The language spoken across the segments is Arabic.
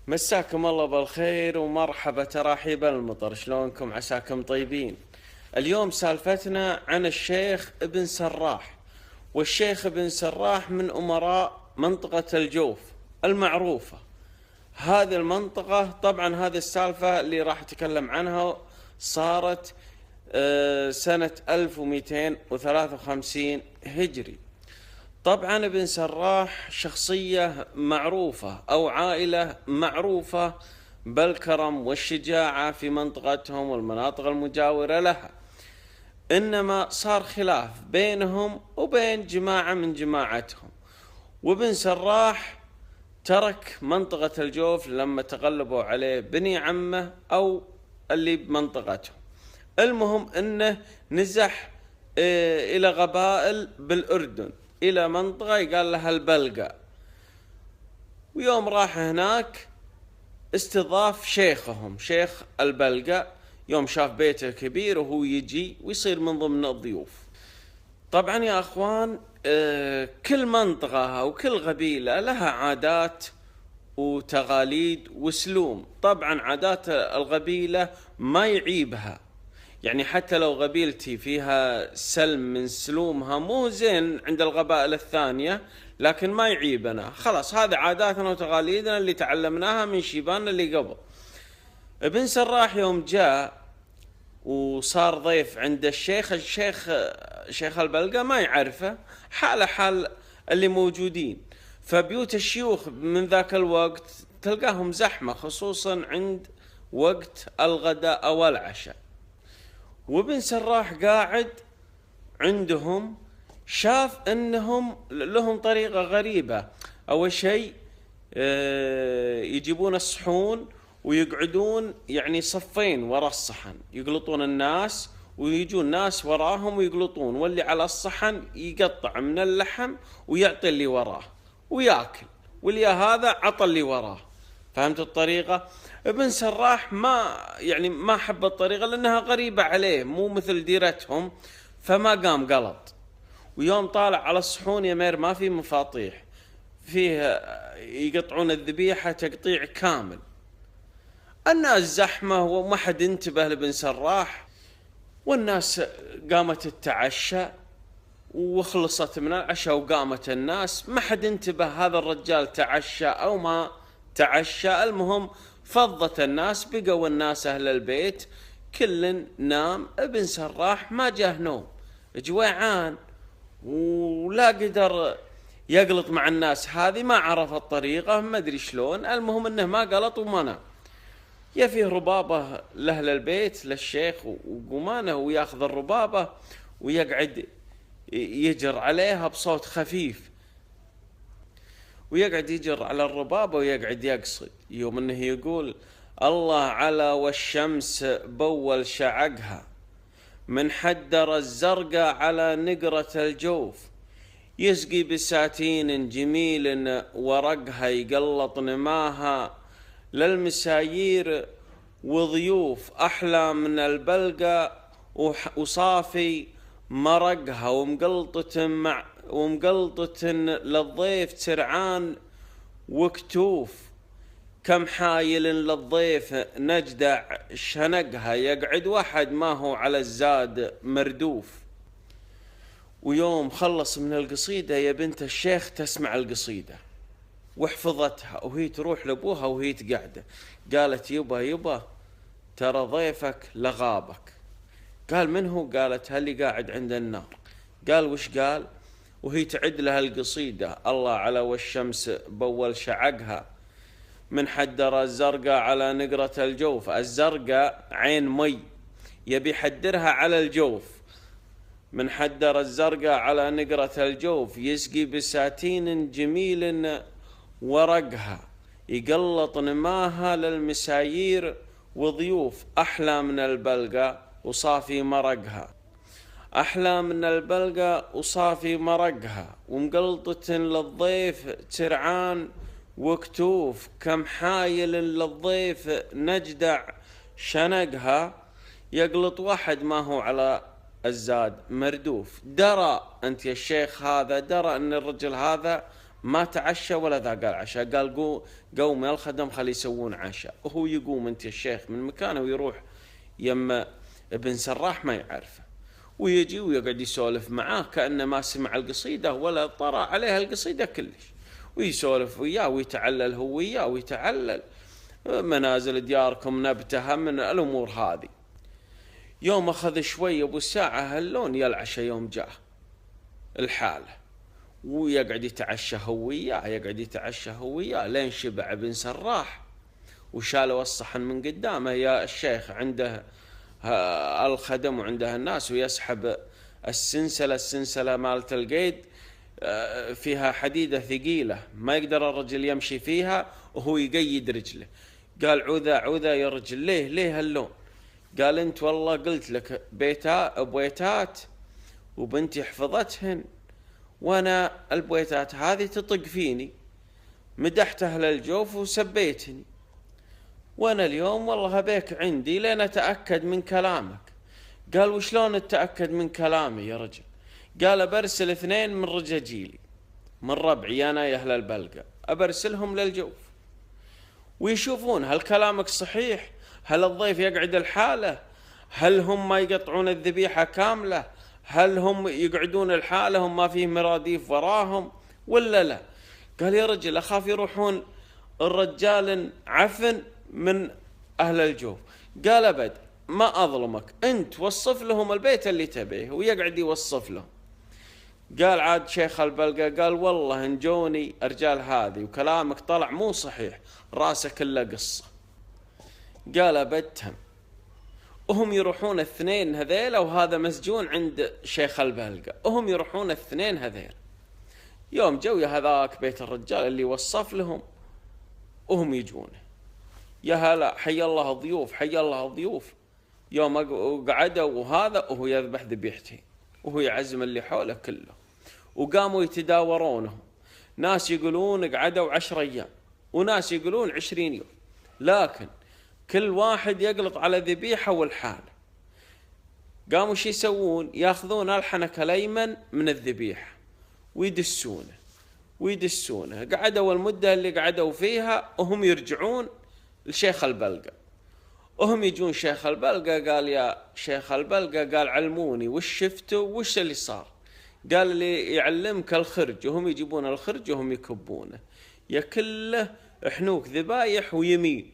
مساكم الله بالخير ومرحبا تراحيب المطر، شلونكم؟ عساكم طيبين. اليوم سالفتنا عن الشيخ ابن سراح، والشيخ ابن سراح من أمراء منطقة الجوف المعروفة. هذه المنطقة طبعا هذه السالفة اللي راح أتكلم عنها صارت سنة 1253 هجري. طبعا ابن سراح شخصية معروفة أو عائلة معروفة بالكرم والشجاعة في منطقتهم والمناطق المجاورة لها، إنما صار خلاف بينهم وبين جماعة من جماعتهم، وابن سراح ترك منطقة الجوف لما تغلبوا عليه بني عمه أو اللي بمنطقتهم. المهم إنه نزح إلى قبائل بالأردن، إلى منطقة يقال لها البلقا. ويوم راح هناك استضاف شيخهم شيخ البلقا، يوم شاف بيته كبير وهو يجي ويصير من ضمن الضيوف. طبعا يا أخوان، كل منطقة أو كل قبيلة لها عادات وتقاليد وسلوم. طبعا عادات القبيلة ما يعيبها، يعني حتى لو قبيلتي فيها سلم من سلومها مو زين عند القبائل الثانية، لكن ما يعيبنا، خلاص هذا عاداتنا وتقاليدنا اللي تعلمناها من شيباننا اللي قبل. ابن سراح يوم جاء وصار ضيف عند الشيخ البلقا ما يعرفه، حاله حال اللي موجودين. فبيوت الشيوخ من ذاك الوقت تلقاهم زحمة، خصوصا عند وقت الغداء أو العشاء. وابن سراح قاعد عندهم، شاف انهم لهم طريقة غريبة. اول شيء يجيبون الصحون ويقعدون يعني صفين وراء الصحن، يقلطون الناس ويجون ناس وراهم ويقلطون، واللي على الصحن يقطع من اللحم ويعطي اللي وراه وياكل، واللي هذا عطى اللي وراه. فهمت الطريقة؟ ابن سراح ما حب الطريقة لأنها غريبة عليه، مو مثل ديرتهم، فما قام قلط. ويوم طالع على الصحون يمير ما في مفاطيح، فيه يقطعون الذبيحة تقطيع كامل. الناس زحمة وما حد انتبه لابن سراح، والناس قامت تتعشى وخلصت من العشاء وقامت الناس، ما حد انتبه هذا الرجال تعشى أو ما تعشى. المهم فضت الناس، بقوا الناس أهل البيت كل نام. ابن سراح ما جاه نوم، جوعان ولا قدر يقلط مع الناس، هذه ما عرف الطريقة، ما أدري شلون. المهم أنه ما قلط وما نام. يا فيه ربابة لأهل البيت للشيخ وقمانه، وياخذ الربابة ويقعد يجر عليها بصوت خفيف، ويقعد يجر على الربابة ويقعد يقصد، يوم انه يقول: الله على والشمس بول شعقها، من حدر الزرقاء على نقرة الجوف، يسقي بساتين جميل ورقها يقلط نماها، للمسايير وضيوف أحلى من البلقى، وصافي مرقها ومقلطة للضيف ترعان وكتوف، كم حايل للضيف نجدع شنقها، يقعد واحد ما هو على الزاد مردوف. ويوم خلص من القصيدة يا بنت الشيخ تسمع القصيدة وحفظتها، وهي تروح لابوها وهي تقعده، قالت: يبا ترى ضيفك لغابك. قال: من هو؟ قالت: هاللي قاعد عند النار. قال: وش قال؟ وهي تعد لها القصيدة: الله على والشمس بول شعقها، من حدر الزرقاء على نقرة الجوف. الزرقاء عين مي، يبي حدرها على الجوف. من حدر الزرقاء على نقرة الجوف، يسقي بساتين جميل ورقها، يقلط نماها للمسايير وضيوف، أحلى من البلقى وصافي مرقها، أحلى من البلقى وصافي مرقها، ومقلطة للضيف ترعان وكتوف، كم حايل للضيف نجدع شنقها، يقلط واحد ما هو على الزاد مردوف. درى أنت يا الشيخ هذا، درى أن الرجل هذا ما تعشى ولا ذا قال عشاء، قال قوم يا الخدم خلي يسوون عشاء، وهو يقوم انت الشيخ من مكانه ويروح يما ابن سراح ما يعرفه، ويجي ويقعد يسولف معاه كأنه ما سمع القصيدة ولا طرأ عليها القصيدة كلش، ويسولف وياه ويتعلل هو وياه ويتعلل منازل دياركم نبتها من الأمور هذه. يوم أخذ شوي أبو الساعة هاللون يلعش يوم جاء الحالة، ويقعد يتعشى هو وياه، يقعد يتعشى هو وياه لين شبع ابن سراح وشالوا الصحن من قدامه. يا الشيخ عنده الخدم وعنده الناس ويسحب السنسلة مالت القيد فيها حديدة ثقيلة ما يقدر الرجل يمشي فيها وهو يقيد رجله. قال عوذا يا رجل ليه هاللون؟ قال انت والله قلت لك بيتات وبنتي حفظتهن، وانا البويتات هذه تطق فيني، مدحت اهل الجوف وسبيتني، وانا اليوم والله بيك عندي لين اتأكد من كلامك. قال وشلون اتأكد من كلامي يا رجل؟ قال برسل 2 من رجاجيلي من ربعي انا يا اهل البلقة، ابرسلهم للجوف ويشوفون هل كلامك صحيح، هل الضيف يقعد الحالة، هل هم ما يقطعون الذبيحة كاملة، هل هم يقعدون الحالة هم ما فيه مراديف وراهم ولا لا. قال يا رجل أخاف يروحون الرجال عفن من أهل الجوف. قال أبد ما أظلمك، أنت وصف لهم البيت اللي تبيه ويقعد يوصف لهم. قال عاد شيخ البلقة قال والله إن جوني أرجال هذه وكلامك طلع مو صحيح راسك إلا قصة. قال أبدهم، وهم يروحون 2 هذيل وهذا مسجون عند شيخ البلقة، وهم يروحون 2 هذيل. يوم جو يا هذاك بيت الرجال اللي وصف لهم وهم يجونه، يا هلا حي الله ضيوف حي الله ضيوف. يوم قعدوا وهذا وهو يذبح ذبيحتين وهو يعزم اللي حوله كله، وقاموا يتداورونه، ناس يقولون قعدوا 10 أيام وناس يقولون 20 يوم، لكن كل واحد يقلط على ذبيحة والحالة. قاموا شي يسوون؟ ياخذون الحنك الأيمن من الذبيحة ويدسونه. قعدوا المدة اللي قعدوا فيها وهم يرجعون لشيخ البلقة، وهم يجون شيخ البلقة. قال يا شيخ البلقة قال علموني وش شفتوا وش اللي صار. قال اللي يعلمك الخرج، وهم يجيبون الخرج وهم يكبونه يا كله حنوك ذبايح ويمين.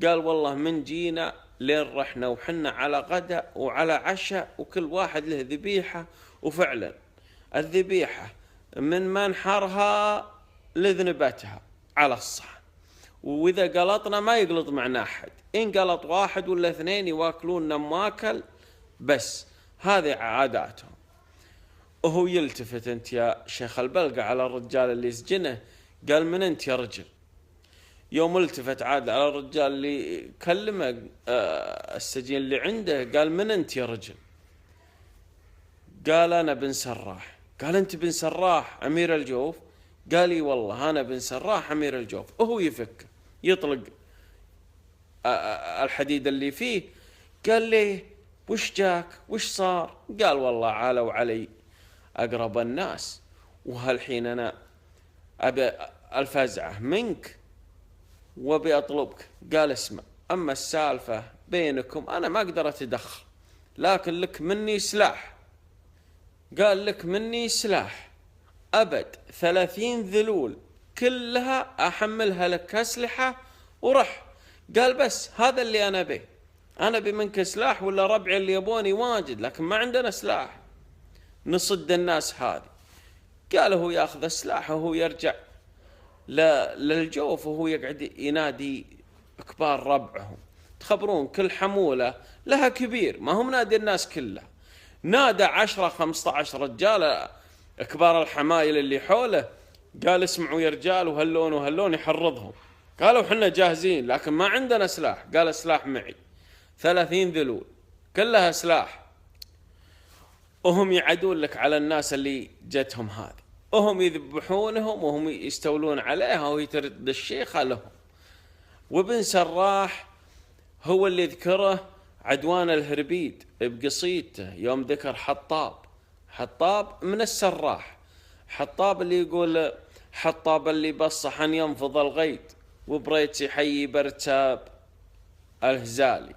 قال والله من جينا لين رحنا وحنا على غدا وعلى عشاء وكل واحد له ذبيحة، وفعلا الذبيحة من منحرها لذنبتها على الصحن، وإذا قلطنا ما يقلط معنا أحد، إن قلط 1 ولا 2 يواكلون نماكل بس، هذه عاداتهم. وهو يلتفت انت يا شيخ البلقة على الرجال اللي سجنه، قال من انت يا رجل؟ يوم التفت عاد على الرجال اللي كلمه السجين اللي عنده، قال من انت يا رجل؟ قال انا بن سراح. قال انت بن سراح امير الجوف؟ قال لي والله انا بن سراح امير الجوف. وهو يفك يطلق الحديد اللي فيه. قال لي وش جاك وش صار؟ قال والله عالوا علي اقرب الناس وهالحين انا ابي الفزعه منك وبي أطلبك. قال اسمع، أما السالفة بينكم أنا ما أقدر أتدخل، لكن لك مني سلاح. قال لك مني سلاح أبد 30 ذلول كلها أحملها لك أسلحة ورح. قال بس هذا اللي أنا بيه، أنا بمنك سلاح ولا ربعي اللي يبوني واجد، لكن ما عندنا سلاح نصد الناس هذه. قال هو ياخذ السلاح وهو يرجع للجوف وهو يقعد ينادي كبار ربعهم. تخبرون كل حمولة لها كبير، ما هم نادي الناس كلها، نادى 10-15 رجال كبار الحمايل اللي حوله. قال اسمعوا يا رجال وهاللون يحرضهم. قالوا حنا جاهزين لكن ما عندنا سلاح. قال سلاح معي 30 ذلول كلها سلاح، وهم يعدون لك على الناس اللي جتهم هذه، وهم يذبحونهم وهم يستولون عليها ويترد الشيخة لهم. وابن سراح هو اللي ذكره عدوان الهربيد بقصيدته يوم ذكر حطاب من السراح. حطاب اللي يقول حطاب اللي بالصحن ينفض الغيد، وبريت يحيي برتاب الهزالي.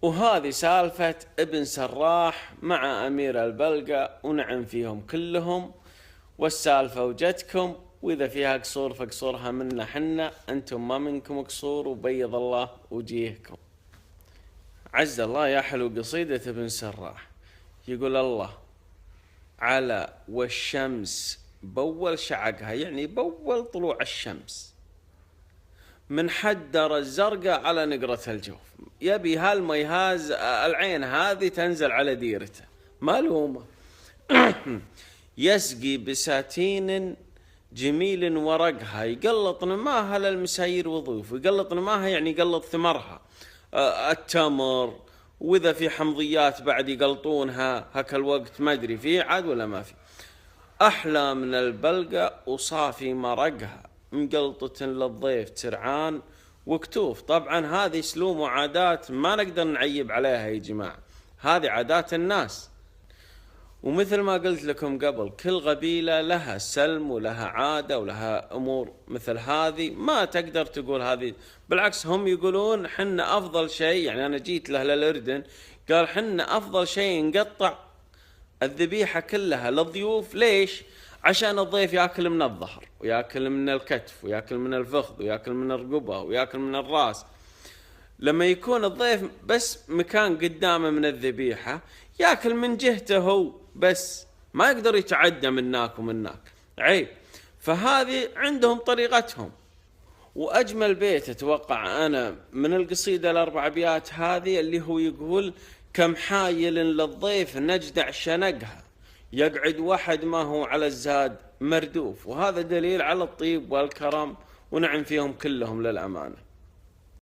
وهذه سالفة ابن سراح مع أمير البلقا، ونعم فيهم كلهم، والسالفة وجدكم، وإذا فيها قصور فقصورها منا حنا، أنتم ما منكم قصور، وبيض الله وجيهكم. عز الله يا حلو قصيدة ابن سراح. يقول الله على والشمس بول شعقها، يعني بول طلوع الشمس، من حدر الزرقاء على نقرة الجوف. يبي هالميهاز العين هذه تنزل على ديرته، مالومة. يسقي بساتين جميل ورقها، يقلط نماها للمساير وضيوف. يقلط نماها يعني يقلط ثمرها، التمر، وإذا في حمضيات بعد يقلطونها. هكا الوقت ما أدري فيه عاد ولا ما في. أحلى من البلقة وصافي مرقها، مقلطة للضيف ترعان وكتوف. طبعا هذه سلوم وعادات ما نقدر نعيب عليها يا جماعة، هذه عادات الناس. ومثل ما قلت لكم قبل، كل قبيلة لها سلم ولها عادة ولها أمور مثل هذه، ما تقدر تقول هذه. بالعكس هم يقولون حنا أفضل شيء، يعني أنا جيت له للأردن قال حنا أفضل شيء نقطع الذبيحة كلها للضيوف. ليش؟ عشان الضيف يأكل من الظهر، ويأكل من الكتف، ويأكل من الفخذ، ويأكل من الرقبة، ويأكل من الرأس. لما يكون الضيف بس مكان قدامه من الذبيحة يأكل من جهته هو بس، ما يقدر يتعدى مناك ومناك، عيب. فهذه عندهم طريقتهم. وأجمل بيت أتوقع أنا من القصيدة الأربع أبيات هذه، اللي هو يقول كم حايل للضيف نجدع شنقها، يقعد وحد ما هو على الزاد مردوف. وهذا دليل على الطيب والكرم، ونعم فيهم كلهم للأمانة.